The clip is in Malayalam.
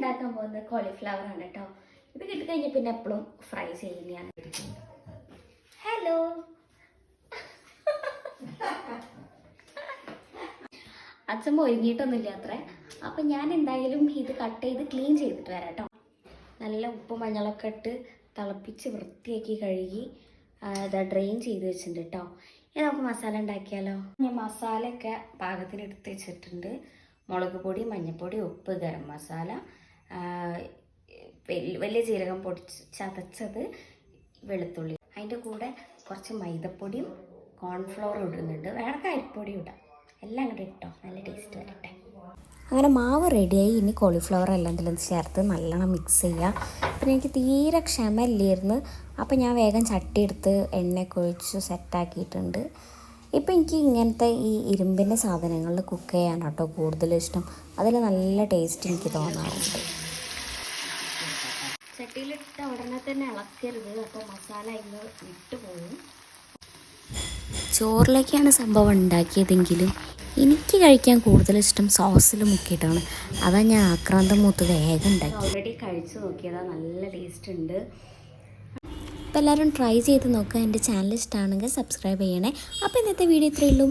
ഉണ്ടാക്കാൻ പോകുന്നത് കോളിഫ്ലവർ ആണ് കേട്ടോ. ഇത് കിട്ടിക്കഴിഞ്ഞാൽ പിന്നെ എപ്പോഴും ഫ്രൈ ചെയ്യുന്നതാണ്. ഹലോ, അച്ഛൻ ഒരുങ്ങിയിട്ടൊന്നുമില്ല അത്ര. അപ്പം ഞാൻ എന്തായാലും ഇത് കട്ട് ചെയ്ത് ക്ലീൻ ചെയ്തിട്ട് വരാം കേട്ടോ. നല്ല ഉപ്പും മഞ്ഞളൊക്കെ ഇട്ട് തിളപ്പിച്ച് വൃത്തിയാക്കി കഴുകി ഡ്രെയിൻ ചെയ്ത് വെച്ചിട്ടുണ്ട് കേട്ടോ. ഇനി നമുക്ക് മസാല ഉണ്ടാക്കിയാലോ. ഞാൻ മസാലയൊക്കെ പാകത്തിന് എടുത്ത് വെച്ചിട്ടുണ്ട്. മുളക് പൊടി, മഞ്ഞൾപ്പൊടി, ഉപ്പ്, ഗരം മസാല, വലിയ ജീരകം ചതച്ചത്, വെളുത്തുള്ളി, അതിൻ്റെ കൂടെ കുറച്ച് മൈദപ്പൊടിയും കോൺഫ്ലവറും ഇടുന്നുണ്ട്. വേണമെങ്കിൽ അരിപ്പൊടി ഇടാം. എല്ലാം കൂടെ ഇട്ടോ, നല്ല ടേസ്റ്റ് വരട്ടെ. അങ്ങനെ മാവ് റെഡിയായി. ഇനി കോളിഫ്ലവർ എല്ലാം ഇതിലും ചേർത്ത് നല്ലോണം മിക്സ് ചെയ്യുക. പിന്നെ എനിക്ക് തീരെ ക്ഷമയില്ലായിരുന്നു. അപ്പോൾ ഞാൻ വേഗം ചട്ടി എടുത്ത് എണ്ണയൊക്കെ ഒഴിച്ച് സെറ്റാക്കിയിട്ടുണ്ട്. ഇപ്പം എനിക്ക് ഇങ്ങനത്തെ ഈ ഇരുമ്പിൻ്റെ സാധനങ്ങളിൽ കുക്ക് ചെയ്യാൻ കേട്ടോ കൂടുതൽ ഇഷ്ടം. അതിൽ നല്ല ടേസ്റ്റ് എനിക്ക് തോന്നാറുണ്ട്. ചട്ടിയിലിട്ട് ഉടനെ തന്നെ ഇളക്കരുത്, അപ്പോൾ മസാല ഇന്ന് വിട്ടുപോകും. ചോറിലേക്കാണ് സംഭവം ഉണ്ടാക്കിയതെങ്കിലും എനിക്ക് കഴിക്കാൻ കൂടുതലിഷ്ടം സോസിൽ മുക്കിയിട്ടാണ്. അതാ ഞാൻ ആക്രാന്തം മൂത്ത് വേഗം ഉണ്ടാക്കി. ഓൾറെഡി കഴിച്ച് നോക്കിയതാണ്, നല്ല ടേസ്റ്റ് ഉണ്ട്. അപ്പോൾ എല്ലാവരും ട്രൈ ചെയ്ത് നോക്കുക. എൻ്റെ ചാനൽ ഇഷ്ടമാണെങ്കിൽ സബ്സ്ക്രൈബ് ചെയ്യണേ. അപ്പോൾ ഇന്നത്തെ വീഡിയോ ഇത്രയേ ഉള്ളൂ.